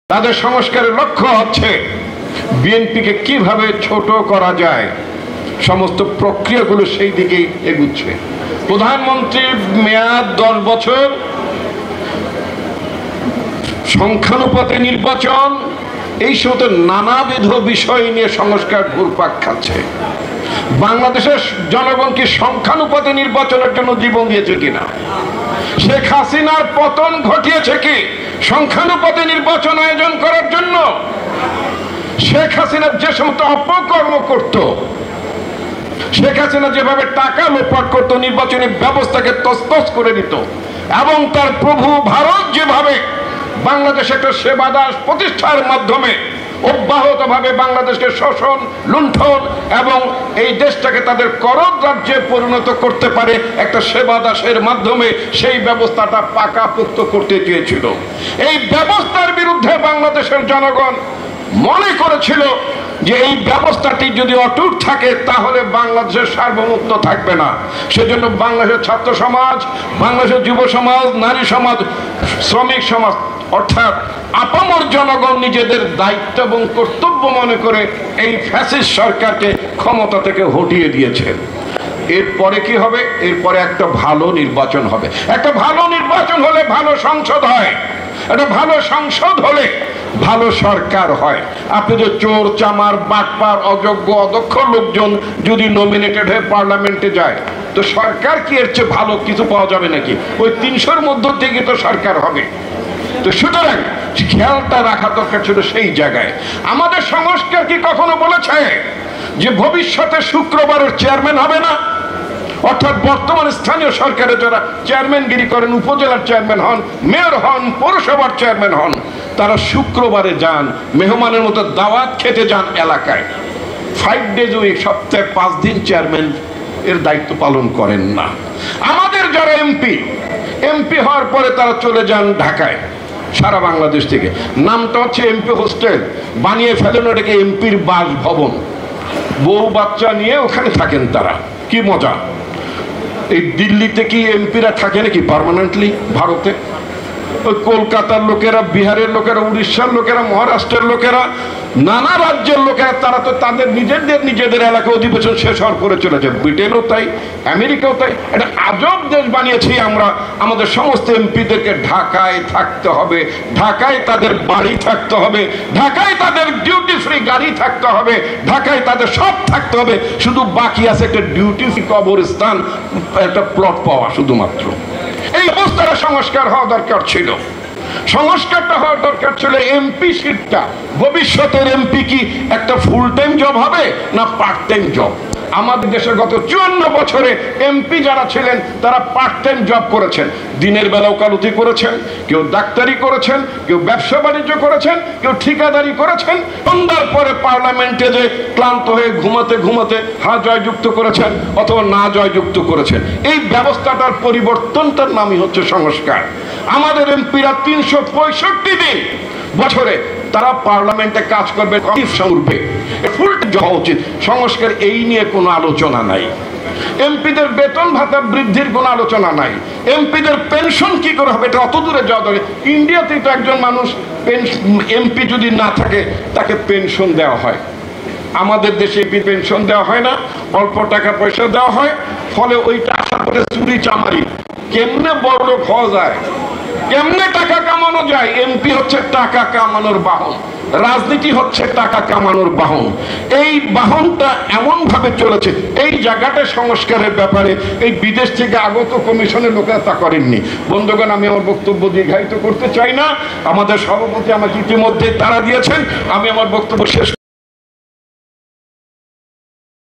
তাদের সংস্কারের লক্ষ্য হচ্ছে বিএনপিকে কিভাবে ছোট করা যায়। সমস্ত প্রক্রিয়াগুলো সেই দিকেই এগুচ্ছে। প্রধানমন্ত্রীর মেয়াদ 10 বছর, সংখ্যানুপাতে নির্বাচন, এই সমস্ত নানাবিধ বিষয় নিয়ে সংস্কার ঘুরপাক খাচ্ছে। বাংলাদেশের জনগণ কি সংখ্যানুপাতে নির্বাচনের জন্য জীবন দিয়েছে কিনা? শেখ হাসিনার পতন ঘটিয়েছে কি সংখ্যানুপাতে নির্বাচন আয়োজন করার জন্য? শেখ হাসিনা যে সমস্ত অপকর্ম করত, শেখ হাসিনা যেভাবে টাকা লোপাট করত, নির্বাচনী ব্যবস্থাকে তছনছ করে দিত, এবং তার প্রভু ভারত যেভাবে বাংলাদেশে একটা সেবা দাস প্রতিষ্ঠার মাধ্যমে অব্যাহতভাবে বাংলাদেশকে শোষণ, লুণ্ঠন এবং এই দেশটাকে তাদের করদ রাজ্যে পরিণত করতে পারে একটা সেবা দাসের মাধ্যমে, সেই ব্যবস্থাটা পাকাপোক্ত করতে চেয়েছিল। এই ব্যবস্থার বিরুদ্ধে বাংলাদেশের জনগণ মনে করেছিল যে এই ব্যবস্থাটি যদি অটুট থাকে তাহলে বাংলাদেশের সার্বভৌমত্ব থাকবে না। সেজন্য বাংলাদেশের ছাত্র সমাজ, বাংলাদেশের যুব সমাজ, নারী সমাজ, শ্রমিক সমাজ অর্থাৎ আপামর জনগণ নিজেদের দায়িত্ব এবং কর্তব্য মনে করে এই ফ্যাসিস্ট সরকারকে ক্ষমতা থেকে হটিয়ে দিয়েছে। এরপরে কি হবে? এরপরে একটা ভালো নির্বাচন হবে। একটা ভালো নির্বাচন হলে ভালো সংসদ হয়, একটা ভালো সংসদ হলে ভালো সরকার হয়। আপনি যে চোর, চামার, বাটপার, অযোগ্য, অদক্ষ লোকজন যদি নমিনেটেড হয়ে পার্লামেন্টে যায়, তো সরকার কি এর চেয়ে ভালো কিছু পাওয়া যাবে নাকি? ওই 300-র মধ্য থেকে তো সরকার হবে। তো সুতরাং খেয়ালটা রাখা দরকার ছিল সেই জায়গায়। আমাদের সংস্কার কি কখনো বলেছে যে ভবিষ্যতে শুক্রবারের চেয়ারম্যান হবে না? অর্থাৎ বর্তমান স্থানীয় সরকারের যারা চেয়ারম্যানগিরি করেন, উপজেলার চেয়ারম্যান হন, মেয়র হন, পৌরসভার চেয়ারম্যান হন, তারা শুক্রবারে যান, মেহমানের মতো দাওয়াত খেতে যান এলাকায়। 5 days a week, সপ্তাহে 5 দিন চেয়ারম্যান এর দায়িত্ব পালন করেন না। আমাদের যারা এমপি হওয়ার পরে তারা চলে যান ঢাকায়, সারা বাংলাদেশ থেকে। নামটা হচ্ছে এমপি হোস্টেল, বানিয়ে ফেলেন ওটাকে এমপির বাসভবন। বউ বাচ্চা নিয়ে ওখানে থাকেন তারা। কি মজা! এই দিল্লিতে কি এমপিরা থাকে নাকি পার্মানেন্টলি? ভারতে ওই কলকাতার লোকেরা, বিহারের লোকেরা, উড়িষ্যার লোকেরা, মহারাষ্ট্রের লোকেরা, নানা রাজ্যের লোকেরা, তারা তো তাদের নিজেদের এলাকায় অধিবেশন শেষ হওয়ার করে চলেছে। ব্রিটেনও তাই, আমেরিকাও তাই। এটা আজব দেশ বানিয়েছি আমরা। আমাদের সমস্ত এমপিদেরকে ঢাকায় থাকতে হবে, ঢাকায় তাদের বাড়ি থাকতে হবে, ঢাকায় তাদের ডিউটি ফ্রি গাড়ি থাকতে হবে, ঢাকায় তাদের সব থাকতে হবে। শুধু বাকি আছে একটা ডিউটি ফ্রি কবরস্থান, একটা প্লট পাওয়া শুধুমাত্র। এই অবস্থাটা সংস্কার হওয়া দরকার ছিল। সংস্কারটা হওয়ার দরকার ছিল এমপি সিটটা। ভবিষ্যতের এমপি কি একটা ফুল টাইম জব হবে না পার্ট টাইম জব? আমাদের দেশে গত 54 বছরে এমপি যারা ছিলেন তারা পার্ট টাইম জব করেছেন। দিনের বেলা ওকালতি করেছেন, কেউ ডাক্তারি করেছেন, কেউ ব্যবসা বাণিজ্য করেছেন, কেউ ঠিকাদারি করেছেন। সন্ধ্যার পরে পার্লামেন্টে যে ক্লান্ত হয়ে ঘুমাতে ঘুমাতে জয়যুক্ত করেছেন অথবা না জয়যুক্ত করেছেন। এই ব্যবস্থাটার পরিবর্তনটার নামই হচ্ছে সংস্কার। আমাদের এমপিরা 365 দিন বছরে তারা পার্লামেন্টে কাজ করবে, ফুল যাওয়া উচিত। সংস্কার এই নিয়ে কোনো আলোচনা নাই। এমপিদের বেতন ভাতা বৃদ্ধির কোনো আলোচনা নাই। এমপিদের পেনশন কি করে হবে এটা অত দূরে যাওয়া দরকার। ইন্ডিয়াতে তো একজন মানুষ এমপি যদি না থাকে তাকে পেনশন দেওয়া হয়। আমাদের দেশে পেনশন দেওয়া হয় না, অল্প টাকা পয়সা দেওয়া হয়। ফলে ওইটা আসার পরে চুরি চামারি, কেমনে বড় লোক হওয়া যায়, কেমনে টাকা কামানো যায়। এমপি হচ্ছে টাকা কামানোর বাহন, রাজনীতি হচ্ছে টাকা কামানোর বাহন। এই বাহনটা এমন ভাবে চলেছে, এই জায়গাটা সংস্কারের ব্যাপারে এই বিদেশ থেকে আগত কমিশনের লোকেরা তা করেননি। বন্ধুগণ, আমি আমার বক্তব্য দীর্ঘায়িত করতে চাই না। আমাদের সভাপতি আমাকে ইতিমধ্যে তারা দিয়েছেন, আমি আমার বক্তব্য শেষ